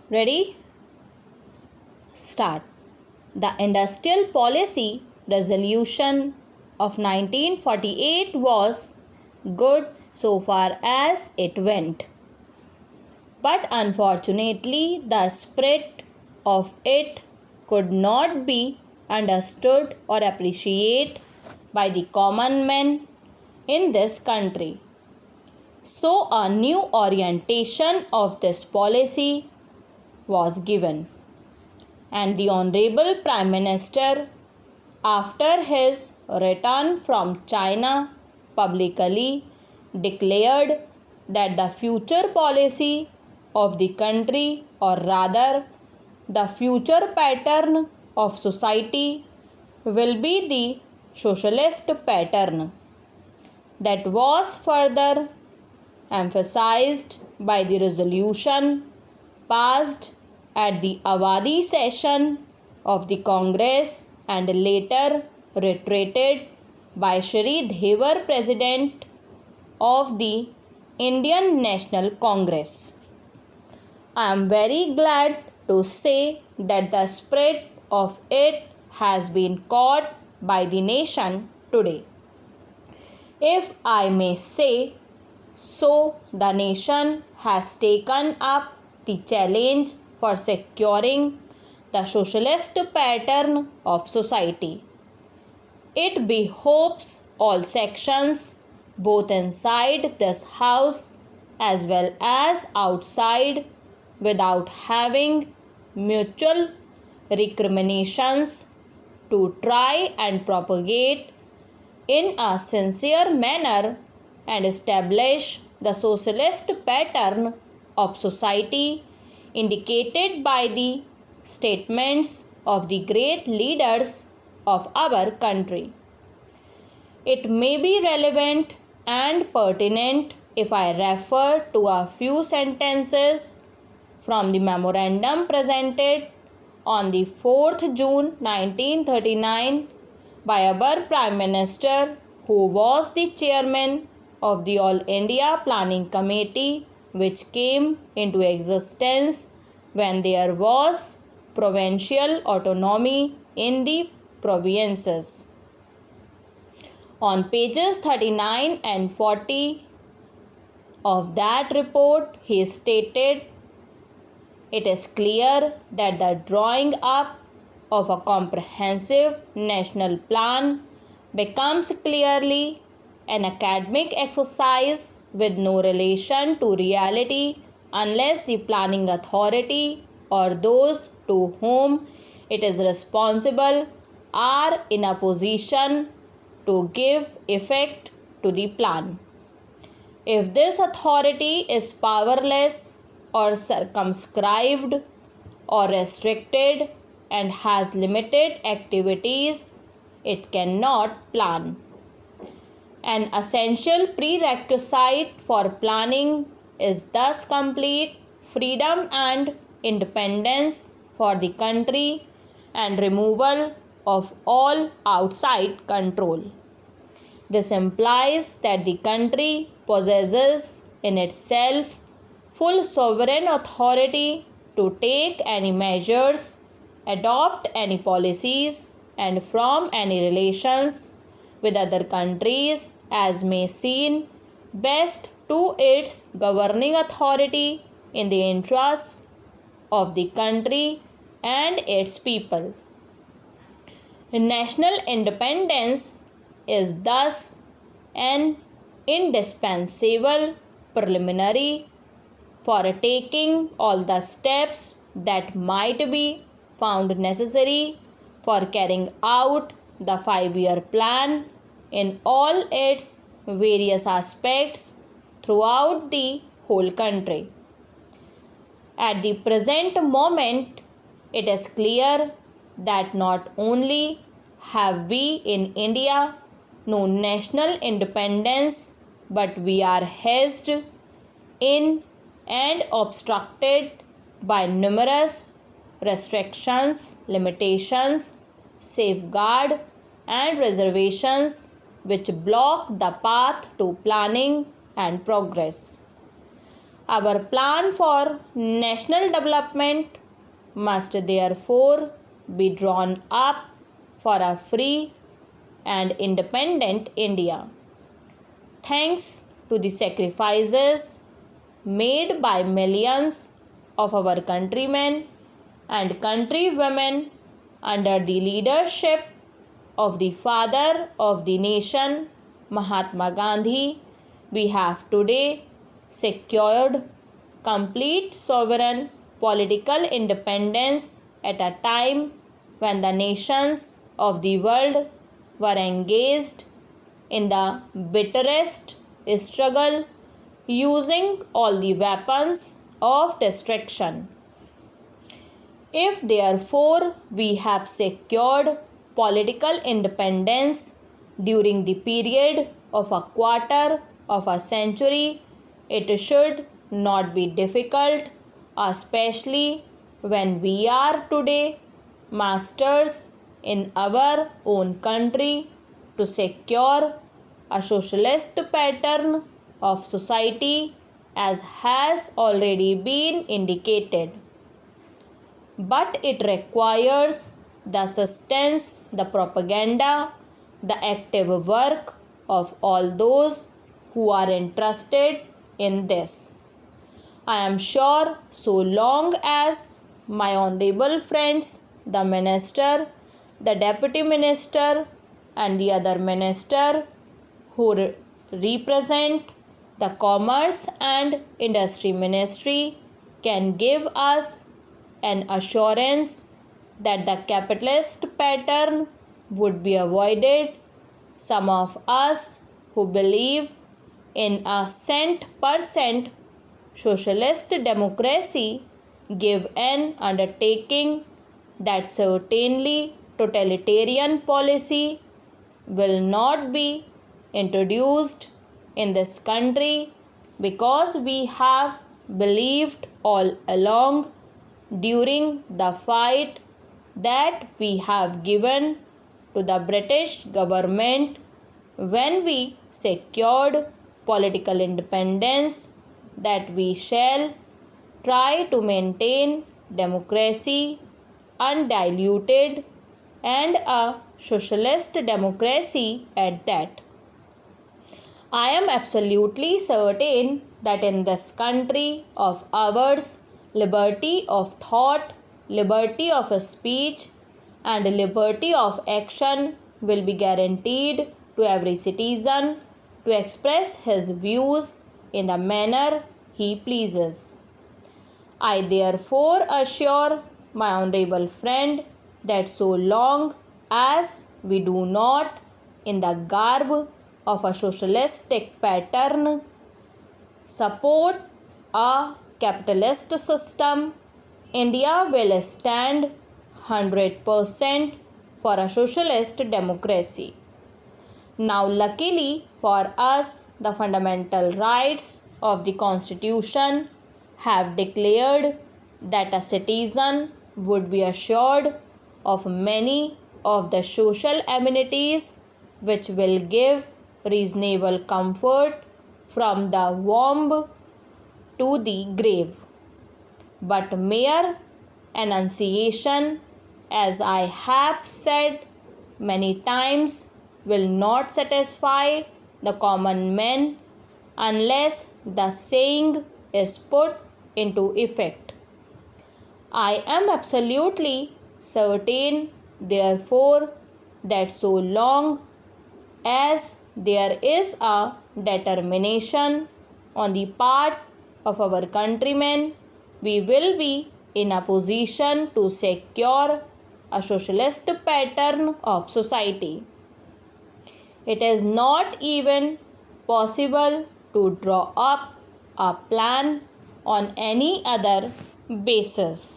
Ready? Start. The Industrial Policy Resolution of 1948 was good so far as it went. But unfortunately, the spirit of it could not be understood or appreciated by the common man in this country. So a new orientation of this policy was given, and the Honorable Prime Minister, after his return from China, publicly declared that the future policy of the country, or rather the future pattern of society, will be the socialist pattern. That was further emphasized by the resolution passed at the Awadi session of the Congress and later reiterated by Shri Devar, President of the Indian National Congress. I am very glad to say that the spirit of it has been caught by the nation today. If I may say so, the nation has taken up the challenge for securing the socialist pattern of society. It behoves all sections, both inside this house as well as outside, without having mutual recriminations, to try and propagate in a sincere manner and establish the socialist pattern of society indicated by the statements of the great leaders of our country. It may be relevant and pertinent if I refer to a few sentences from the memorandum presented on the 4th June 1939 by our Prime Minister, who was the chairman of the All India Planning Committee, which came into existence when there was provincial autonomy in the provinces. On pages 39 and 40 of that report, he stated, "It is clear that the drawing up of a comprehensive national plan becomes clearly an academic exercise with no relation to reality unless the planning authority or those to whom it is responsible are in a position to give effect to the plan. If this authority is powerless or circumscribed or restricted and has limited activities, it cannot plan. An essential prerequisite for planning is thus complete freedom and independence for the country and removal of all outside control. This implies that the country possesses in itself full sovereign authority to take any measures, adopt any policies, and form any relations with other countries as may seem best to its governing authority in the interests of the country and its people. National independence is thus an indispensable preliminary for taking all the steps that might be found necessary for carrying out the 5-year plan in all its various aspects throughout the whole country. At the present moment, it is clear that not only have we in India no national independence, but we are hedged in and obstructed by numerous restrictions, limitations, safeguards, and reservations which block the path to planning and progress. Our plan for national development must therefore be drawn up for a free and independent India. Thanks to the sacrifices made by millions of our countrymen and countrywomen under the leadership of the father of the nation, Mahatma Gandhi, we have today secured complete sovereign political independence at a time when the nations of the world were engaged in the bitterest struggle using all the weapons of destruction. If therefore we have secured political independence during the period of a quarter of a century, it should not be difficult, especially when we are today masters in our own country, to secure a socialist pattern of society as has already been indicated. But it requires the assistance, the propaganda, the active work of all those who are interested in this. I am sure so long as my honorable friends, the minister, the deputy minister and the other minister who represent the commerce and industry ministry can give us an assurance that the capitalist pattern would be avoided, some of us who believe in a cent-per-cent socialist democracy give an undertaking that certainly totalitarian policy will not be introduced in this country, because we have believed all along during the fight that we have given to the British government when we secured political independence that we shall try to maintain democracy undiluted and a socialist democracy at that. I am absolutely certain that in this country of ours, liberty of thought, liberty of speech and liberty of action will be guaranteed to every citizen to express his views in the manner he pleases. I therefore assure my honorable friend that so long as we do not, in the garb of a socialistic pattern, support a capitalist system, India will stand 100% for a socialist democracy. Now, luckily for us, the fundamental rights of the Constitution have declared that a citizen would be assured of many of the social amenities which will give reasonable comfort from the womb to the grave. But mere enunciation, as I have said many times, will not satisfy the common man unless the saying is put into effect. I am absolutely certain, therefore, that so long as there is a determination on the part of our countrymen, we will be in a position to secure a socialist pattern of society. It is not even possible to draw up a plan on any other basis.